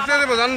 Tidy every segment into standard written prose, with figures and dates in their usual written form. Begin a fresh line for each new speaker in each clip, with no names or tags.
দেখতে দেবো জান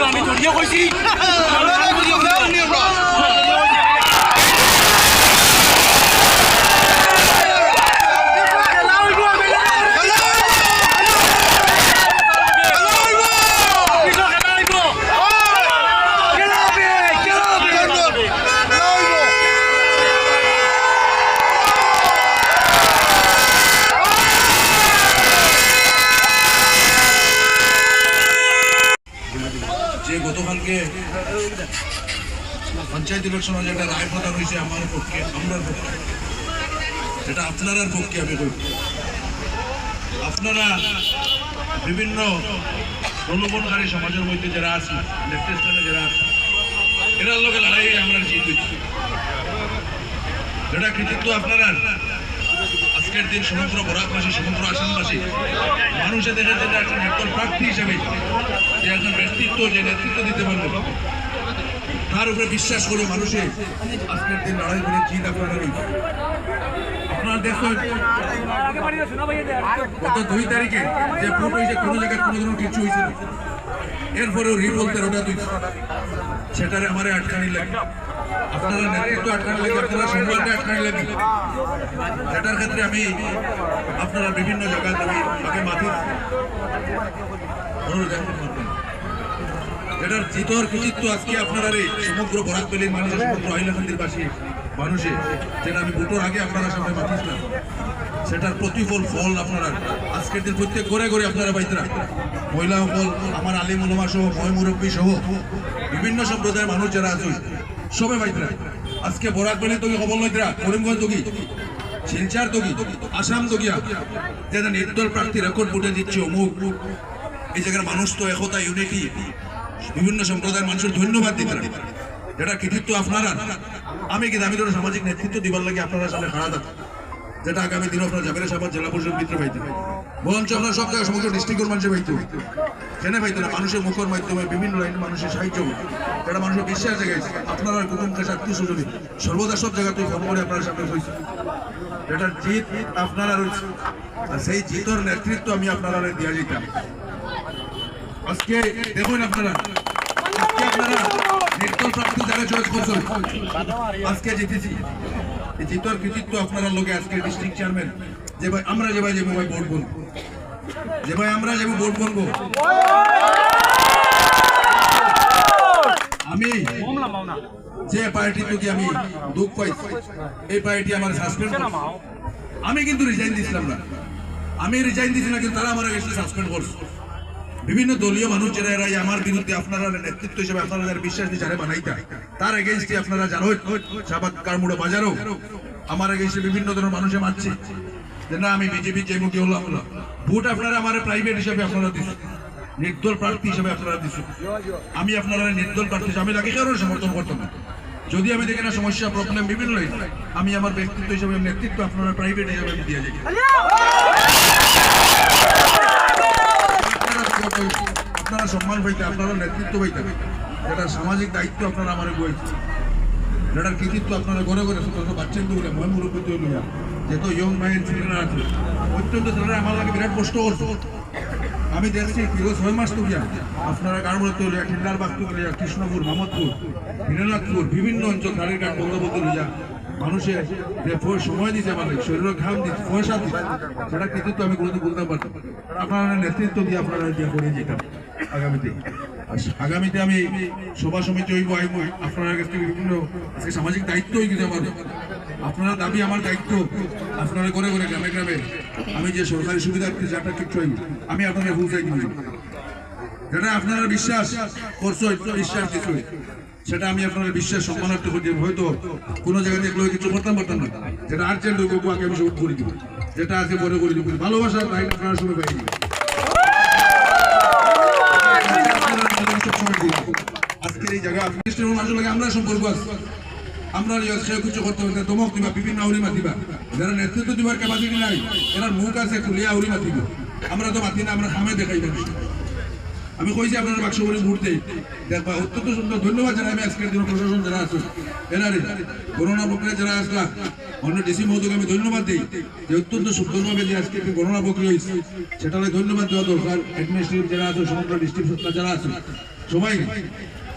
আমি জড়িয়ে কৈছি
যে গতকালকে পঞ্চায়েত ইলেকশনে যেটা রায় প্রদান হয়েছে আমার পক্ষে, আমার পক্ষে, সেটা আপনার পক্ষে আমি করি। আপনারা বিভিন্ন প্রলোভনকারী সমাজের মধ্যে যারা আছে, নেতৃস্থানে যারা আছে, এরার লোকে লড়াই আমরা জিত হচ্ছি। যেটা কৃতিত্ব আপনারা আজকের দিন সমগ্র বরাকবাসী, সমগ্র আসামবাসী মানুষের দেখা যেটা একজন একজন প্রার্থী হিসেবে যে একজন ব্যক্তিত্ব, যে নেতৃত্ব দিতে পারবে, তার উপরে বিশ্বাস করে মানুষে আজকের দিন লড়াই করে জিত আপনারা রয়েছে। আপনারা দেখুন গত 2 তারিখে যে ভোট হয়েছে, কোনো জায়গায় কোনো ধরনের কিছু হয়েছে না, এরপরেও রিপোল 13টা তুই সেটারে আমার আটকানি লাগে, আপনারা নেতৃত্ব আটকানি লাগে, আপনারা সম্মানটা আটকানি লাগে। সেটার ক্ষেত্রে আমি আপনারা বিভিন্ন জায়গায় আমি আগে মাতি এটার জিতর কৃতিত্ব আজকে আপনারা সমগ্র বরাকবেলির মানুষের, সমগ্র হাইলাকান্দিবাসী মানুষে যেটা আমি ভোটের আগে আপনারা সামনে মাতিছিলাম, সেটার প্রতিফল ফল আপনারা আজকের দিন প্রত্যেক ঘরে ঘরে আপনারা পাইতরা, মহিলা সকল, আমার আলিম উলামা সহ, ময় মুরব্বী সহ বিভিন্ন সম্প্রদায়ের মানুষ যারা আছে সবে পাইতরা। আজকে বরাকবেলি তোকে খবর লইতরা, করিমগঞ্জ তোকি, শিলচর তোকি, আসাম তোকিয়া যেটা নির্দল প্রার্থী রেকর্ড ভোটে দিচ্ছে অমুক, এই জায়গার মানুষ তো একতা, ইউনিটি, বিভিন্ন সম্প্রদায়ের মানুষের ধন্যবাদ দিতে, যেটা কৃতিত্ব আপনারা। আমি কিন্তু আমি ধরো সামাজিক নেতৃত্ব দিবার লাগে আপনারা সামনে খাড়া থাকি, যেটা আগামী দিনে আপনার জাবের সাহেব জেলা পরিষদ মিত্র পাইতে, বরঞ্চ আপনার সব জায়গায় সমগ্র ডিস্ট্রিক্টের মানুষের পাইতে, কেন পাইতে না, মানুষের মুখের মাধ্যমে বিভিন্ন লাইন মানুষের সাহায্য, যেটা মানুষের বিশ্বাস জায়গায় আপনারা কুটুম কাছে আত্মীয় স্বজনী সর্বদা সব জায়গাতে ফোন করে আপনার সামনে হয়েছে, যেটার জিত আপনারা রয়েছে। আর সেই জিতর নেতৃত্ব আমি আপনারা দিয়া যেতাম। আজকে দেখুন আপনারা, আজকে আপনারা নির্দল প্রার্থী যারা চয়েস করছেন, আজকে জিতেছি, এই জিতর কৃতিত্ব আপনারা লোকে আজকে ডিস্ট্রিক্ট চেয়ারম্যান যে ভাই আমরা যে ভাই ভোট বলবো, যে ভাই আমরা যে ভোট বলবো, আমি যে পার্টি থেকে আমি দুঃখ পাইছি, এই পার্টি আমার সাসপেন্ড, আমি কিন্তু রিজাইন দিয়েছিলাম না, আমি রিজাইন দিয়েছি না, কিন্তু তারা আমার কাছে সাসপেন্ড করছে। বিভিন্ন দলীয় মানুষ যারা এরা আমার বিরুদ্ধে আপনারা নেতৃত্ব হিসেবে আপনারা যারা বিশ্বাস দিয়ে যারা বানাইতা, তার এগেইনস্টে আপনারা জানো সাবাক কারমুড়ো বাজারও আমার এগেইনস্টে বিভিন্ন ধরনের মানুষে মারছে যে না আমি বিজেপি যে মুখে হলাম, ভোট আপনারা আমার প্রাইভেট হিসেবে আপনারা দিচ্ছেন, নির্দল প্রার্থী হিসেবে আপনারা দিচ্ছেন। আমি আপনারা নির্দল প্রার্থী আমি তাকে কারোর সমর্থন করতাম না, যদি আমি দেখি না সমস্যা প্রবলেম বিভিন্ন আমি আমার ব্যক্তিত্ব হিসেবে নেতৃত্ব আপনারা প্রাইভেট হিসেবে আমি দিয়ে যাই। আপনারা সম্মান পাইতে, আপনারা নেতৃত্ব পাইতে, যেটা সামাজিক দায়িত্ব আপনারা আমার বইছে, যেটার কৃতিত্ব আপনারা ঘরে ঘরে ছোট বাচ্চাদের বলে ময় মুরব্বী তৈরি হইয়া যেহেতু ইয়ং মাইন্ড ছেলেরা আছে, অত্যন্ত ছেলেরা আমার লাগে বিরাট কষ্ট করছে। আমি দেখছি দীর্ঘ 6 মাস তো গিয়া আপনারা কারমুড়া তৈরি, টিন্ডারবাগ তৈরি, কৃষ্ণপুর, মোহাম্মদপুর, হিরনাথপুর বিভিন্ন অঞ্চল গাড়ির ঘাট বন্ধ বন্ধ লইয়া মানুষের যে সময় দিচ্ছে, আমাদের শরীরের ঘাম দিচ্ছে, পয়সা দিচ্ছে, সেটা কৃতিত্ব আমি কোনোদিন বলতে পারতাম। আপনারা নেতৃত্ব দিয়ে আপনারা দিয়ে করে যেতাম আগামীতে। আগামীতে আমি সভা সমিতি হইব, আইব আপনার কাছ থেকে বিভিন্ন সামাজিক দায়িত্ব হয়ে গেছে আমার, আপনারা দাবি আমার দায়িত্ব, আপনারা করে করে গ্রামে গ্রামে আমি যে সরকারি সুবিধা যেটা কিছু হইব আমি আপনাকে পৌঁছাই দিব, যেটা আপনারা বিশ্বাস করছো, বিশ্বাস দিচ্ছ, সেটা আমি আপনার বিশ্বাস সম্মানার্থ করি। হয়তো কোনো জায়গায় দেখলে কিছু করতাম পারতাম না, যেটা আর্জেন্ট হইব আগে আমি সব করে দিব, যেটা আছে পরে করে দিব, ভালোবাসা আপনারা সময় পাই দিব। আজকের এই জায়গা মানুষের লাগে আমরা সম্পর্ক আছে, আমরা কিছু করতে পারতাম, তমক দিবা, বিভিন্ন আউরিমা দিবা, যারা নেতৃত্ব দিবার ক্যাপাসিটি নাই, এরা মুখ আছে খুলিয়া আউরিমা দিব, আমরা তো মাতি না, আমরা খামে দেখাই দেব। আমি কইছি আপনারা বাক্স করে ভোট দেই, দেখবা অত্যন্ত সুন্দর। ধন্যবাদ জানাই আমি আজকের দিন প্রশাসন যারা আছে, এনারে করোনা প্রক্রিয়া যারা আসলা, অন্য ডিসি মহোদয়কে আমি ধন্যবাদ দিই যে অত্যন্ত সুন্দরভাবে যে আজকে করোনা প্রক্রিয়া হয়েছে, সেটা ধন্যবাদ দেওয়া দরকার। অ্যাডমিনিস্ট্রেটিভ যারা আছে, সমগ্র ডিস্ট্রিক্ট সত্তা যারা আছে সবাই,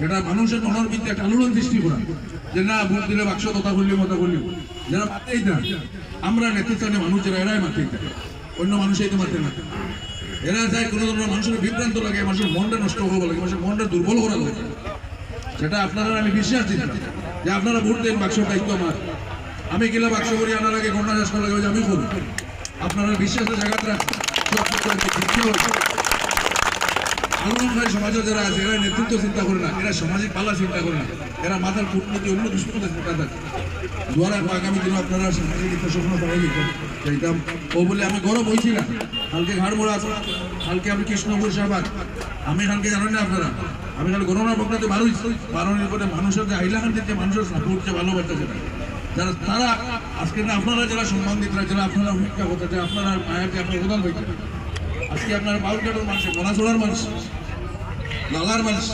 যেটা মানুষের মনের ভিত্তি একটা আলোড়ন সৃষ্টি করা, যে না ভোট দিলে বাক্স কথা বললি মতো বললি, যারা মাতেই না, আমরা নেতৃত্বে মানুষ যারা এরাই মাতেই না, অন্য মানুষই তো মাতে না, এরা চায় কোনো ধরনের মানুষের বিভ্রান্ত লাগে, মানুষের মনটা নষ্ট করবো লাগে, মানুষের মনটা দুর্বল করা লাগে, সেটা আপনারা আমি বিশ্বাস দিতাম যে আপনারা ভোট দেন, বাক্সের দায়িত্ব আমার, আমি গেলে বাক্স করি আনার আগে গণনা শেষ করা লাগে আমি করবো, আপনারা বিশ্বাসের জায়গাটা আন্দোলনকারী সমাজে যারা আছে এরা নেতৃত্ব চিন্তা করে না, এরা সামাজিক পাল্লা চিন্তা করে না, এরা মাথার কূটনীতি অন্য দুষ্কৃত চিন্তা থাকে। দুয়ারে আগামী দিনে আপনারা সামাজিক স্বপ্ন পাই যাইতাম ও বলে আমি গরম হয়েছি না। কালকে ঘাড় মোড়া আছে, কালকে আমি কৃষ্ণপুর শাহবাগ, আমি কালকে জানেন না আপনারা, আমি খালি গণনা বক্তাতে বারোনের পরে মানুষের যে হাইলাকান্দির যে মানুষের সাপোর্ট যে ভালোবাসা সেটা যারা তারা আজকে না আপনারা যারা সম্মানিতরা যারা আপনারা অপেক্ষা করতে যে আপনারা মায়ের যে আপনার প্রধান হইতে আজকে আপনার বাউলকাটার মানুষ, বনাচড়ার মানুষ, লালার মানুষ